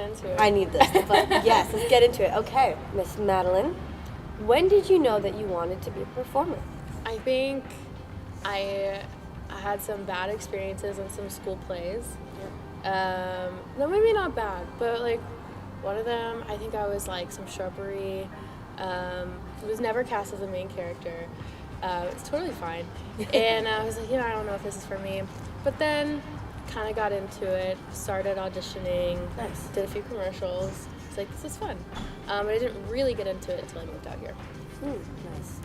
into it. I need this. But yes, let's get into it. Okay, Miss Madelyn, when did you know that you wanted to be a performer? I think I had some bad experiences in some school plays. No, maybe not bad, but like one of them, I think I was like some shrubbery. Was never cast as a main character. It's totally fine. And I was like, I don't know if this is for me. But then kind of got into it, started auditioning, Nice. did a few commercials. It's like, this is fun. But I didn't really get into it until I moved out here. Nice.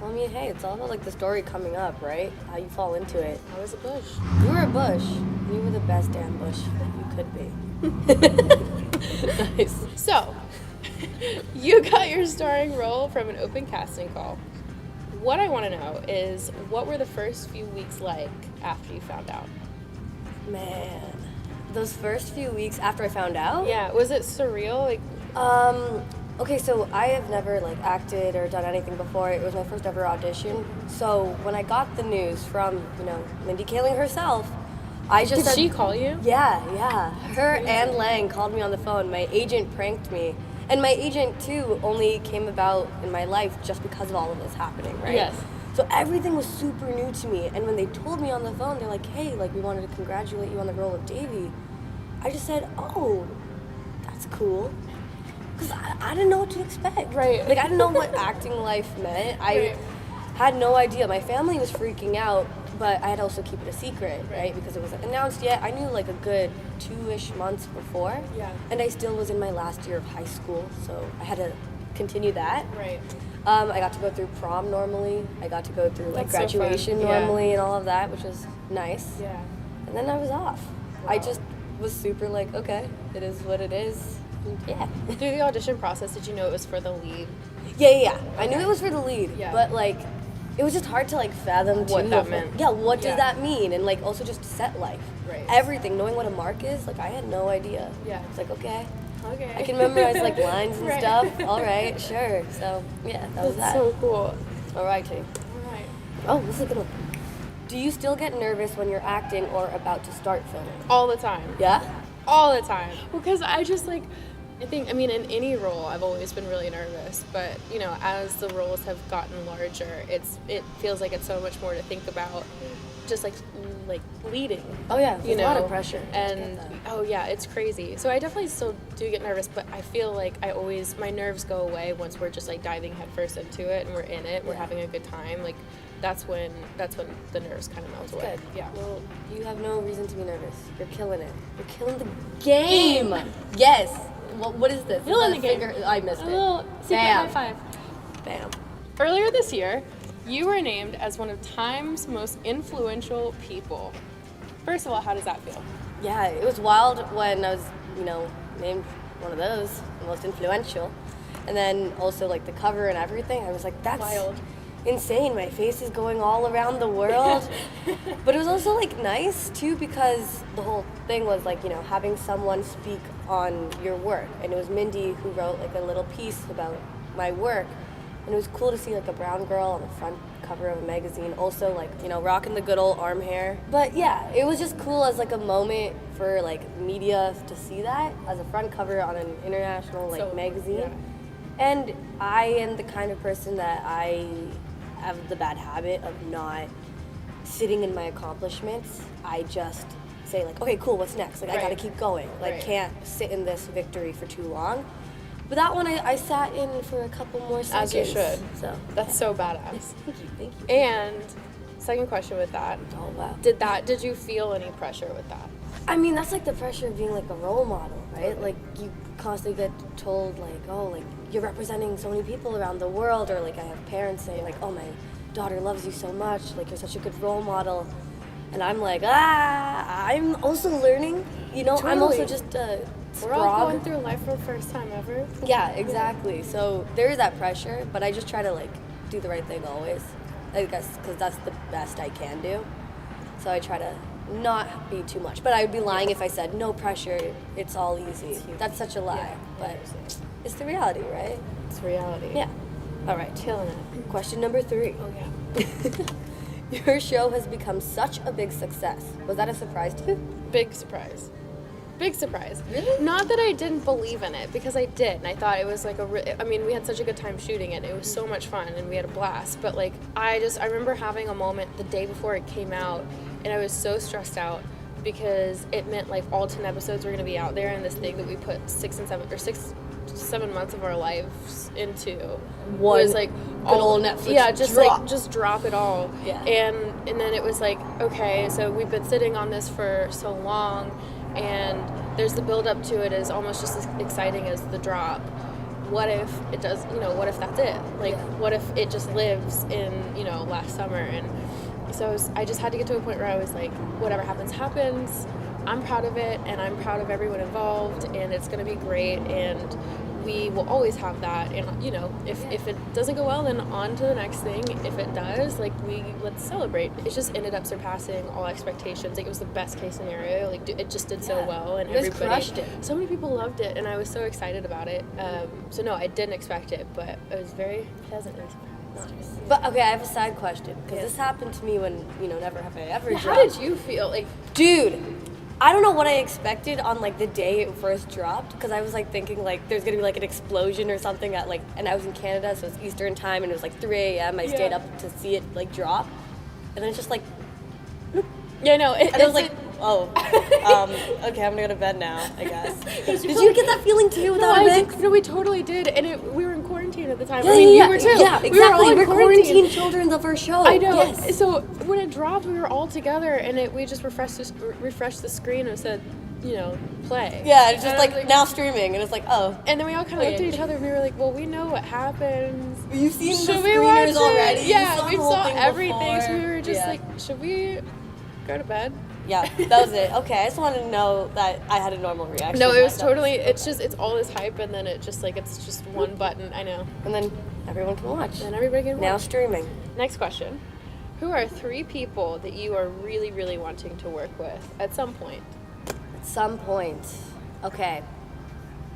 Well, I mean, hey, it's all about like the story coming up, right? How you fall into it. I was a bush. You were a bush. You were the best damn bush that you could be. Nice. So, you got your starring role from an open casting call. What I want to know is, what were the first few weeks like after you found out? Man, those first few weeks after I found out? Yeah, was it surreal? Like, Okay, so I have never like acted or done anything before. It was my first ever audition. So when I got the news from, Mindy Kaling herself, I just did said, she call you? Yeah. Her and Lang called me on the phone. My agent pranked me. And my agent, too, only came about in my life just because of all of this happening, right? Yes. So everything was super new to me. And when they told me on the phone, they're like, hey, like, we wanted to congratulate you on the role of Davy. I just said, oh, that's cool. Because I didn't know what to expect. Right. Like, I didn't know what acting life meant. I had no idea. My family was freaking out, but I had to also keep it a secret, right? Because it wasn't announced yet. I knew like a good 2-ish months before. Yeah. And I still was in my last year of high school, so I had to continue that. Right. I got to go through prom normally. I got to go through like That's so graduation fun. Yeah. normally and all of that, which was nice. Yeah. And then I was off. I just was super like, okay, it is what it is. And yeah. Through the audition process, did you know it was for the lead? Yeah. I knew it was for the lead, Yeah. but like, it was just hard to like fathom What too, that of, meant. Yeah, what does Yeah. that mean? And like also just set life. Right. Everything, knowing what a mark is, like I had no idea. Yeah. It's like, okay. Okay. I can memorize like lines and Right. stuff. All right, sure. So yeah, that was That's that. so cool. All righty. All right. Oh, this is a good one. Do you still get nervous when you're acting or about to start filming? All the time. Yeah? All the time. Because I just like, I mean, in any role, I've always been really nervous. But, as the roles have gotten larger, it feels like it's so much more to think about. Just like leading. Oh yeah, there's a lot of pressure. And oh yeah, it's crazy. So I definitely still do get nervous, but I feel like my nerves go away once we're just like diving headfirst into it and we're in it, we're having a good time. Like that's when the nerves kind of melt away. Good. Yeah. Well, you have no reason to be nervous. You're killing it. You're killing the game. Yes. What is this? Killing Is the that game. finger? I missed A it. little secret Bam. high five. Bam. Earlier this year, you were named as one of Time's most influential people. First of all, how does that feel? Yeah, it was wild when I was, named one of those, the most influential. And then also like the cover and everything. I was like, that's Wild. insane. My face is going all around the world. But it was also like nice too because the whole thing was like, having someone speak on your work. And it was Mindy who wrote like a little piece about my work. And it was cool to see like a brown girl on the front cover of a magazine, also like, rocking the good old arm hair. But yeah, it was just cool as like a moment for like media to see that as a front cover on an international like magazine. Yeah. And I am the kind of person that I have the bad habit of not sitting in my accomplishments. I just say like, okay, cool, what's next? Like I gotta keep going. Like can't sit in this victory for too long. But that one I sat in for a couple more seconds. As you should. So That's so badass. Thank you. And second question with that. Oh wow. Did you feel any pressure with that? I mean, that's like the pressure of being like a role model, right? Like you constantly get told like, oh, like you're representing so many people around the world, or like I have parents saying like, oh, my daughter loves you so much, like you're such a good role model. And I'm like, I'm also learning, Totally. I'm also just We're all going through life for the first time ever. Yeah, exactly. So there is that pressure, but I just try to like do the right thing always. I guess because that's the best I can do. So I try to not be too much. But I would be lying if I said no pressure, it's all easy. That's such a lie. Yeah, but it's the reality, right? It's reality. Yeah. All right. Killing it. Question number 3. Oh yeah. Your show has become such a big success. Was that a surprise to you? Big surprise. Big surprise. Really? Not that I didn't believe in it, because I did, and I thought it was like I mean, we had such a good time shooting it. It was so much fun, and we had a blast. But like, I remember having a moment the day before it came out, and I was so stressed out because it meant like all 10 episodes were going to be out there, and this thing that we put 6 to 7 months of our lives into was like good old Netflix. Yeah, just drop. like just drop it all. Yeah. And then it was like, okay, so we've been sitting on this for so long, and there's the build up to it is almost just as exciting as the drop. What if it does, what if that's it? Like, what if it just lives in, last summer? And so I just had to get to a point where I was like, whatever happens, happens. I'm proud of it, and I'm proud of everyone involved, and it's going to be great, and we will always have that. And if it doesn't go well, then on to the next thing. If it does, like, let's celebrate. It just ended up surpassing all expectations. Like, it was the best case scenario. Like, it just did so well, and everybody crushed it. So many people loved it, and I was so excited about it. So no, I didn't expect it, but I was very pleasantly surprised. But okay, I have a side question, because this happened to me when Never Have I Ever dropped. How did you feel? Like, dude, I don't know what I expected on like the day it first dropped, because I was like thinking like there's gonna be like an explosion or something at like, and I was in Canada, so it's Eastern time, and it was like 3 a.m. I stayed up to see it like drop, and then it's just like, yeah, no, and I was like, oh, okay, I'm gonna go to bed now, I guess. Did you get that feeling too without Mix? No, we totally did, and we were in quarantine at the time. Yeah, I mean, yeah, you were too. Yeah, exactly. We were all in quarantine children of our show. I know. Yes. So when it dropped, we were all together, and we just refreshed the screen and said, play. Yeah, it's just like now streaming, and it's like, oh. And then we all kind of looked at each other, and we were like, well, we know what happens. You've seen Should the we watch screeners it? already. Yeah, we the whole saw thing everything, before. so we were just like, should we go to bed? Yeah, that was it. Okay, I just wanted to know that I had a normal reaction. No, it was totally, it's all this hype, and then it's just one button, I know. And then everyone can watch. And everybody can watch. Now streaming. Next question. Who are 3 people that you are really, really wanting to work with at some point? At some point. Okay.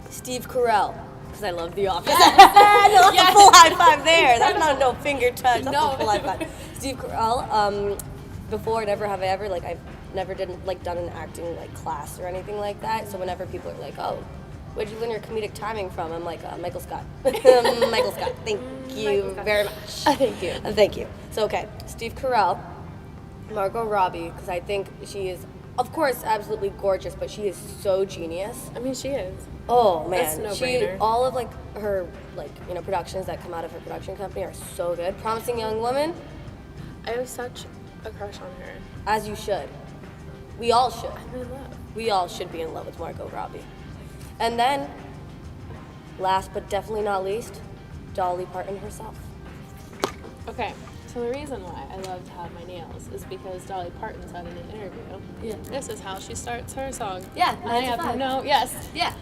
Steve Carell, because I love The Office. No, that's a full high five there. That's not no finger touch. That's a full high five. Steve Carell, before Never Have I Ever, like I've never done an acting like class or anything like that. So whenever people are like, oh, where'd you learn your comedic timing from? I'm like, Michael Scott. Michael Scott. Thank you very much. Thank you. Thank you. So, okay, Steve Carell, Margot Robbie, because I think she is, of course, absolutely gorgeous, but she is so genius. I mean, she is. Oh, man. That's no brainer. All of, like, her, like, productions that come out of her production company are so good. Promising Young Woman. I have such a crush on her. As you should. We all should. I'm in love. We all should be in love with Margot Robbie. And then, last but definitely not least, Dolly Parton herself. Okay, so the reason why I love to have my nails is because Dolly Parton said in an interview, this is how she starts her song. Yeah, I have Yeah,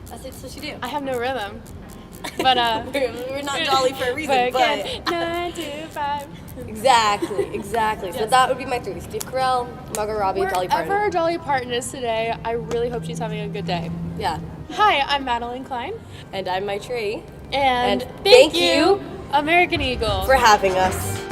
that's what you do. I have no rhythm, but we're not Dolly for a reason, but 9 to 5. Exactly. So that would be my 3: Steve Carell, Margot Robbie, Dolly Parton. Wherever Dolly Parton is today, I really hope she's having a good day. Yeah. Hi, I'm Madelyn Cline. And I'm Maitreyi. And thank you, American Eagle. for having us.